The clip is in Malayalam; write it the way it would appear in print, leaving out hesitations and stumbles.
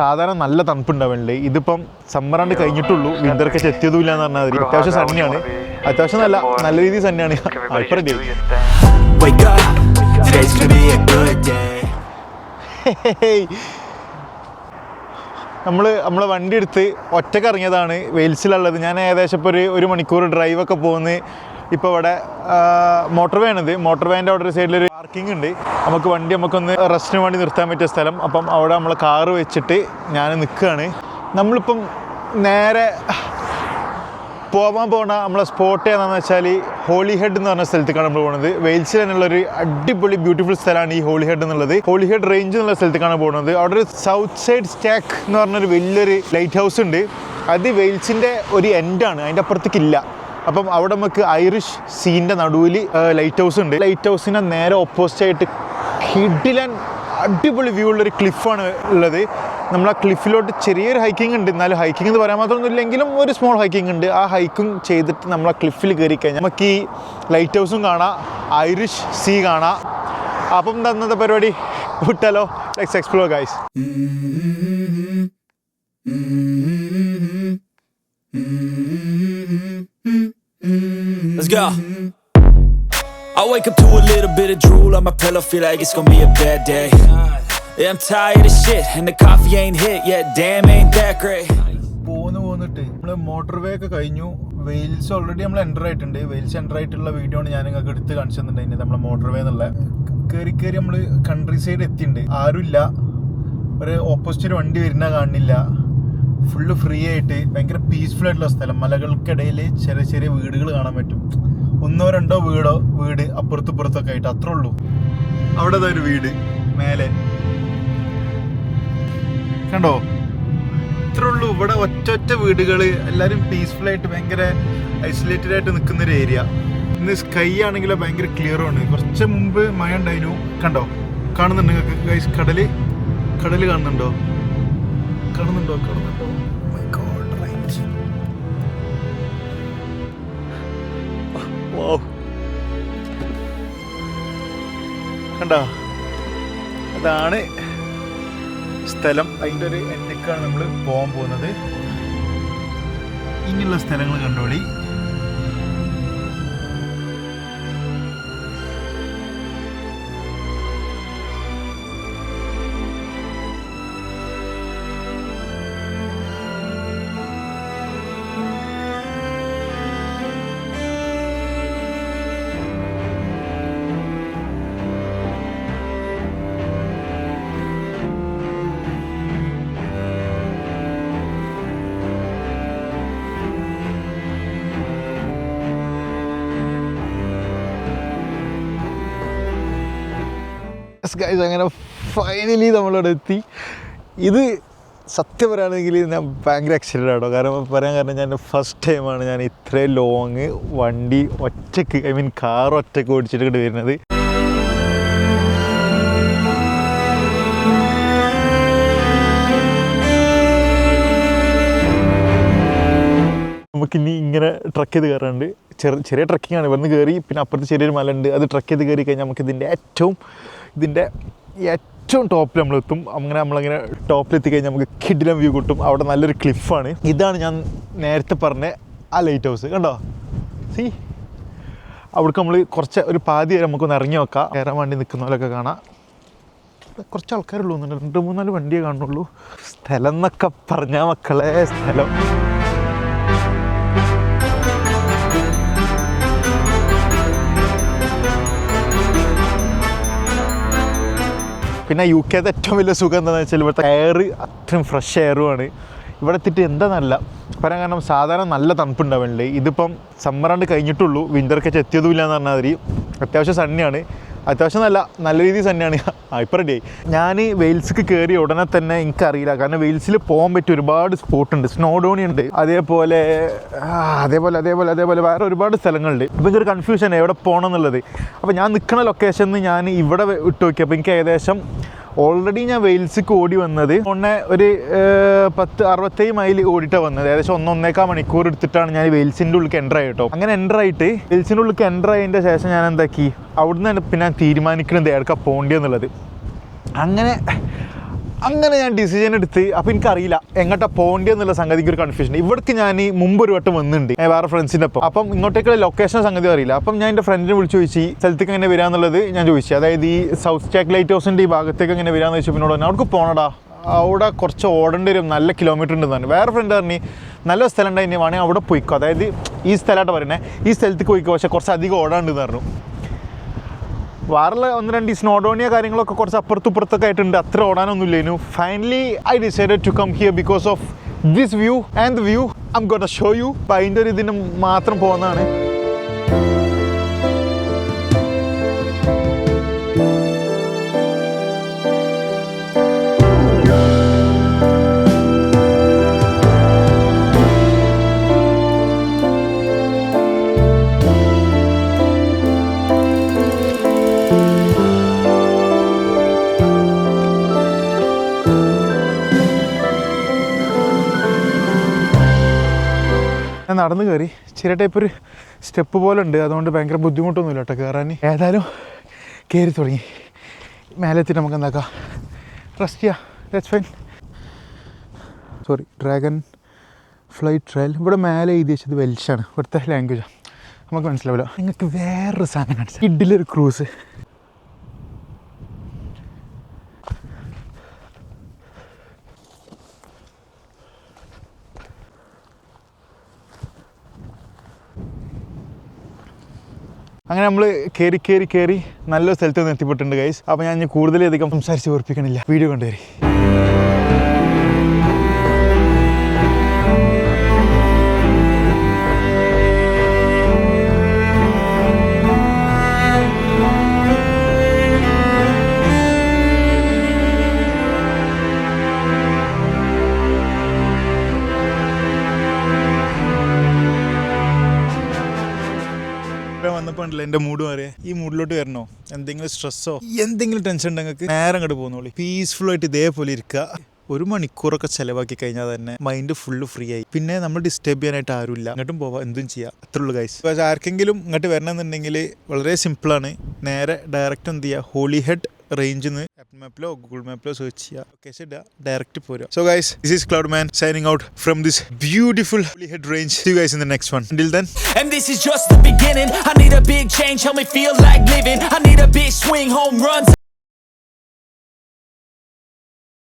സാധാരണ നല്ല തണുപ്പുണ്ടാവുന്നുണ്ട്. ഇതിപ്പം സമ്മറാണ്ട് കഴിഞ്ഞിട്ടുള്ളൂ, വിന്റർക്ക് എത്തിയതുമില്ല എന്ന് പറഞ്ഞാൽ മതി. അത്യാവശ്യം സണ്ണിയാണ്, അത്യാവശ്യം നല്ല രീതിയിൽ സണ്ണിയാണ്. ഇപ്പം നമ്മളെ വണ്ടി എടുത്ത് ഒറ്റക്ക് ഇറങ്ങിയതാണ് വെയിൽസിലുള്ളത്. ഞാൻ ഏകദേശം ഇപ്പോൾ ഒരു മണിക്കൂർ ഡ്രൈവൊക്കെ പോകുന്നത്. ഇപ്പോൾ ഇവിടെ മോട്ടോർ വേ ആണിത്. മോട്ടോർ വേൻ്റെ അവിടെ ഒരു സൈഡിലൊരു പാർക്കിംഗ് ഉണ്ട്. നമുക്കൊന്ന് റെസ്റ്റിന് വേണ്ടി നിർത്താൻ പറ്റിയ സ്ഥലം. അപ്പം അവിടെ നമ്മളെ കാറ് വെച്ചിട്ട് ഞാൻ നിൽക്കുകയാണ്. നമ്മളിപ്പം നേരെ പോകാൻ നമ്മളെ സ്പോട്ട് ഏതാണെന്ന് വെച്ചാൽ ഹോളിഹെഡ് എന്ന് പറഞ്ഞ സ്ഥലത്തേക്കാണ് നമ്മൾ പോകുന്നത്. വെയിൽസിൽ തന്നെയുള്ളൊരു അടിപൊളി ബ്യൂട്ടിഫുൾ സ്ഥലമാണ് ഈ ഹോളിഹെഡ് എന്നുള്ളത്. ഹോളിഹെഡ് റേഞ്ച് എന്നുള്ള സ്ഥലത്തേക്കാണ് പോകുന്നത്. അവിടെ ഒരു സൗത്ത് സൈഡ് സ്റ്റാക്ക് എന്ന് പറഞ്ഞൊരു വലിയൊരു ലൈറ്റ് ഹൗസ് ഉണ്ട്. അത് വെയിൽസിൻ്റെ ഒരു എൻഡാണ്, അതിൻ്റെ അപ്പുറത്തേക്കില്ല. അപ്പം അവിടെ നമുക്ക് ഐറിഷ് സീൻ്റെ നടുവിൽ ലൈറ്റ് ഹൗസ് ഉണ്ട്. ലൈറ്റ് ഹൗസിൻ്റെ നേരെ ഓപ്പോസിറ്റായിട്ട് കിടിലൻ അടിപൊളി വ്യൂ ഉള്ളൊരു ക്ലിഫാണ് ഉള്ളത്. നമ്മൾ ആ ക്ലിഫിലോട്ട് ചെറിയൊരു ഹൈക്കിംഗ് ഉണ്ട്. എന്നാലും ഹൈക്കിംഗ് എന്ന് പറയാൻ മാത്രമൊന്നും ഇല്ലെങ്കിലും ഒരു സ്മോൾ ഹൈക്കിംഗ് ഉണ്ട്. ആ ഹൈക്കിംഗ് ചെയ്തിട്ട് നമ്മൾ ആ ക്ലിഫിൽ കയറി കഴിഞ്ഞാൽ നമുക്ക് ഈ ലൈറ്റ് ഹൗസും കാണാം, ഐറിഷ് സീ കാണാം. അപ്പം തന്നത്തെ പരിപാടി വിട്ടാലോ? Let's explore guys. Let's go. I wake up to a little bit of drool on my pillow, feel like it's gonna be a bad day. Yeah, I'm tired of shit and the coffee ain't hit yet, damn ain't that great. പോന്നിട്ട് നമ്മൾ മോട്ടോർ വേ ഒക്കെ കഴിഞ്ഞു. വെയിൽസ് ഓൾറെഡി നമ്മൾ എൻ്റർ ആയിട്ടുണ്ട്. വെയിൽസ് എൻ്റർ ആയിട്ടുള്ള വീഡിയോ ആണ് ഞാൻ നിങ്ങൾക്ക് എടുത്ത് കാണിച്ചു തന്നിട്ടുണ്ട്. നമ്മളെ മോട്ടോർ വേ എന്നുള്ള കയറി നമ്മൾ കൺട്രി സൈഡ് എത്തിയിട്ടുണ്ട്. ആരുമില്ല, ഒരു ഓപ്പോസിറ്റ് വണ്ടി വരുന്ന കാണുന്നില്ല. ഫുള്ള് ഫ്രീ ആയിട്ട് ഭയങ്കര പീസ്ഫുൾ ആയിട്ടുള്ള സ്ഥലം. മലകൾക്കിടയിൽ ചെറിയ ചെറിയ വീടുകൾ കാണാൻ പറ്റും. 1-2 വീട് അപ്പുറത്തൊക്കെ ആയിട്ട്, അത്രേ ഉള്ളൂ. അവിടെ ഒരു വീട് മേലെ കണ്ടോ, ഇത്രേ ഉള്ളൂ. ഇവിടെ ഒറ്റ വീടുകൾ, എല്ലാവരും പീസ്ഫുൾ ആയിട്ട് ഭയങ്കര ഐസൊലേറ്റഡ് ആയിട്ട് നിൽക്കുന്നൊരു ഏരിയ. ഇന്ന് സ്കൈ ആണെങ്കിലോ ഭയങ്കര ക്ലിയർ ആണ്. കുറച്ച് മുമ്പ് മഴ ഉണ്ടായിരുന്നു. കണ്ടോ, കാണുന്നുണ്ട് നിങ്ങൾക്ക് ഗൈസ്? കടൽ കാണുന്നുണ്ടോ? My God, right. വൗ, കണ്ടോ? അതാണ് സ്ഥലം. അതിൻ്റെ ഒരു എൻഡിലേക്കാണ് നമ്മൾ പോകാൻ പോകുന്നത്. ഇങ്ങനെയുള്ള സ്ഥലങ്ങൾ കണ്ടോളി. അങ്ങനെ ഫൈനലി നമ്മളിവിടെ എത്തി. ഇത് സത്യം പറയുകയാണെങ്കിൽ ഞാൻ ഭയങ്കര എക്സൈറ്റഡ് ആട്ടോ. കാരണം ഞാൻ ഫസ്റ്റ് ടൈമാണ് ഞാൻ ഇത്രയും ലോങ് വണ്ടി ഒറ്റയ്ക്ക്, കാർ ഒറ്റയ്ക്ക് ഓടിച്ചിട്ട് വരുന്നത്. നമുക്കിനി ഇങ്ങനെ ട്രക്ക് ചെയ്ത് കയറാണ്ട്. ചെറിയ ട്രക്കിംഗ് ആണ്. ഇവിടുന്ന് കയറി പിന്നെ അപ്പുറത്ത് ചെറിയൊരു മല ഉണ്ട്. അത് ട്രക്ക് ചെയ്ത് കയറി കഴിഞ്ഞാൽ നമുക്ക് ഇതിൻ്റെ ഏറ്റവും ടോപ്പിൽ നമ്മളെത്തും. നമ്മളങ്ങനെ ടോപ്പിലെത്തി കഴിഞ്ഞാൽ നമുക്ക് കിടിലൻ വ്യൂ കിട്ടും. അവിടെ നല്ലൊരു ക്ലിഫാണ്. ഇതാണ് ഞാൻ നേരത്തെ പറഞ്ഞ ആ ലൈറ്റ് ഹൗസ്. കണ്ടോ? സീ, അവിടേക്ക് നമ്മൾ ഒരു പാതി വരെ നമുക്കൊന്ന് ഇറങ്ങി നോക്കാം. കയറാൻ വേണ്ടി നിൽക്കുന്നവരൊക്കെ കാണാം. കുറച്ച് ആൾക്കാരുള്ളൂ, 2-3-4 വണ്ടിയേ കാണുള്ളൂ. സ്ഥലം എന്നൊക്കെ പറഞ്ഞാൽ മക്കളെ, സ്ഥലം പിന്നെ യു കെത്തെ ഏറ്റവും വലിയ സുഖം എന്താണെന്ന് വെച്ചാൽ ഇവിടുത്തെ എയർ അത്രയും ഫ്രഷ് എയറുമാണ്. ഇവിടെ എത്തിയിട്ട് എന്താണെന്നല്ല പറയാൻ കാരണം സാധാരണ നല്ല തണുപ്പുണ്ടാവുന്നുണ്ട്. ഇതിപ്പം സമ്മറാണ്ട് കഴിഞ്ഞിട്ടുള്ളൂ, വിന്റർക്ക് എത്തിയതുമില്ല എന്ന് പറഞ്ഞാൽ മതി. അത്യാവശ്യം സണ്ണിയാണ്, അത്യാവശ്യം നല്ല രീതിയിൽ തന്നെയാണ്. ഇപ്പം റെഡിയായി. ഞാൻ വെയിൽസിക്ക് കയറി ഉടനെ തന്നെ എനിക്കറിയില്ല, കാരണം വെയിൽസിൽ പോകാൻ പറ്റിയ ഒരുപാട് സ്പോട്ടുണ്ട്. സ്നോഡോണി ഉണ്ട്, അതേപോലെ വേറെ ഒരുപാട് സ്ഥലങ്ങളുണ്ട്. അപ്പോൾ എനിക്കൊരു കൺഫ്യൂഷൻ എവിടെ പോകണം എന്നുള്ളത്. അപ്പോൾ ഞാൻ നിൽക്കുന്ന ലൊക്കേഷനിൽ ഞാൻ ഇവിടെ ഇട്ട് നോക്കിയപ്പോൾ എനിക്ക് ഏകദേശം ഓൾറെഡി ഞാൻ വെയിൽസിക്ക് ഓടി വന്നത് ഒരു 10-67 മൈൽ ഓടിയിട്ടാണ് വന്നത്. ഏകദേശം 1-1.25 മണിക്കൂർ എടുത്തിട്ടാണ് ഞാൻ വെയിൽസിൻ്റെ ഉള്ളിൽ എൻ്റർ ആയി കേട്ടോ. അങ്ങനെ എൻ്റർ ആയിട്ട് വെയിൽസിൻ്റെ ഉള്ളിൽ എൻ്റർ ആയതിൻ്റെ ശേഷം ഞാൻ എന്താക്കി, അവിടുന്ന് പിന്നെ ഞാൻ തീരുമാനിക്കുന്നത് എവിടേക്കാണ് പോകേണ്ടതെന്നുള്ളത്. അങ്ങനെ അങ്ങനെ ഞാൻ ഡിസിഷൻ എടുത്ത് അപ്പോൾ എനിക്കറിയില്ല എങ്ങോട്ടാ പോകേണ്ടി എന്നുള്ള സംഗതിക്ക് ഒരു കൺഫ്യൂഷൻ. ഇവിടേക്ക് ഞാൻ മുമ്പ് ഒരു വട്ടം വന്നിട്ടുണ്ട് വേറെ ഫ്രണ്ട്സിൻ്റെ ഒപ്പം. അപ്പം ഇങ്ങോട്ടേക്കുള്ള ലൊക്കേഷൻ സംഗതി അറിയില്ല. അപ്പം ഞാൻ എൻ്റെ ഫ്രണ്ടിനെ വിളിച്ച് ചോദിച്ചു സ്ഥലത്തേക്ക് എങ്ങനെ വരാമെന്നുള്ളത് ഞാൻ ചോദിച്ചു. അതായത് ഈ സൗത്ത് സ്റ്റാക്ക് ലൈറ്റ് ഹൗസിൻ്റെ ഈ ഭാഗത്തേക്ക് എങ്ങനെ വരാമെന്ന് ചോദിച്ചു. പിന്നോട് പറഞ്ഞു അവിടേക്ക് പോകണടാ, അവിടെ കുറച്ച് ഓടേണ്ടി വരും, നല്ല കിലോമീറ്റർ ഉണ്ടെന്ന് പറഞ്ഞു. വേറെ ഫ്രണ്ട് പറഞ്ഞു നല്ല സ്ഥലം ഉണ്ടായി വേണമെങ്കിൽ അവിടെ പോയിക്കോ, അതായത് ഈ സ്ഥലമായിട്ട് പറയുന്നത് ഈ സ്ഥലത്തേക്ക് പോയിക്കോ, പക്ഷേ കുറച്ച് അധികം ഓടാണ്ടെന്ന് പറഞ്ഞു. വേറെ 1-2 സ്നോഡോണിയ കാര്യങ്ങളൊക്കെ കുറച്ച് അപ്പുറത്തുപ്പുറത്തൊക്കെ ആയിട്ടുണ്ട്, അത്ര ഓടാനൊന്നുമില്ലേനു. Finally I decided to come here because of this view and the view I'm gonna show you. അപ്പം അതിൻ്റെ ഒരു ഇതിന് മാത്രം പോകുന്നതാണ്. ഞാൻ നടന്ന് കയറി, ചെറിയ ടൈപ്പ് ഒരു സ്റ്റെപ്പ് പോലെ ഉണ്ട്, അതുകൊണ്ട് ഭയങ്കര ബുദ്ധിമുട്ടൊന്നുമില്ല കേട്ടോ കയറാൻ. ഏതായാലും കയറി തുടങ്ങി. മേലെ എത്തിയിട്ട് നമുക്ക് എന്താക്കാം, റെസ്റ്റ് ചെയ്യാം. That's fine. Sorry, dragon flight trial. ഇവിടെ മേലെ എഴുതി വെച്ചത് വെൽഷാണ്, ഇവിടുത്തെ ലാംഗ്വേജാണ്, നമുക്ക് മനസ്സിലാവില്ല. നിങ്ങൾക്ക് വേറൊരു സാധനം കാണിച്ചു, കിഡിലൊരു ക്രൂസ്. അങ്ങനെ നമ്മൾ കയറി നല്ലൊരു സ്ഥലത്ത് നിന്ന് എത്തിപ്പെട്ടിട്ടുണ്ട് ഗൈസ്. അപ്പോൾ ഞാൻ കൂടുതലധികം സംസാരിച്ച് ഓർപ്പിക്കണില്ല, വീഡിയോ കണ്ടുവരി. വന്നപ്പോൾ ഉണ്ടല്ലോ എൻ്റെ മൂഡ് മാറിയേ. ഈ മൂഡിലോട്ട് വരണോ, എന്തെങ്കിലും സ്ട്രെസ്സോ എന്തെങ്കിലും ടെൻഷൻ ഉണ്ടെങ്കിൽ നേരെ അങ്ങോട്ട് പോകുന്നോളി. പീസ്ഫുൾ ആയിട്ട് ഇതേപോലെ ഇരിക്കുക. 1 മണിക്കൂറൊക്കെ ചിലവാക്കി കഴിഞ്ഞാൽ തന്നെ മൈൻഡ് ഫുള്ള് ഫ്രീ ആയി. പിന്നെ നമ്മൾ ഡിസ്റ്റർബ് ചെയ്യാനായിട്ട് ആരുമില്ല, അങ്ങോട്ടും പോവാം, എന്തും ചെയ്യാം, അത്രയുള്ളൂ ഗൈസ്. പക്ഷേ ആർക്കെങ്കിലും ഇങ്ങോട്ട് വരണമെന്നുണ്ടെങ്കിൽ വളരെ സിമ്പിളാണ്. നേരെ ഡയറക്റ്റ് എന്ത് ചെയ്യുക, ഹോളി ഹെഡ് റേഞ്ചിൽ നിന്ന് ആപ്പിൾ മാപ്പിലോ ഗൂഗിൾ മാപ്പിലോ സെർച്ച് ചെയ്യുക, ലൊക്കേഷൻ ഇടുക, ഡയറക്റ്റ് പോരുക. So guys, this is Cloudman signing out from this beautiful Holy Head range. See you guys in the next one. Until then. And this is just the beginning. I need a big change, help me feel like living. I need a big swing, home runs.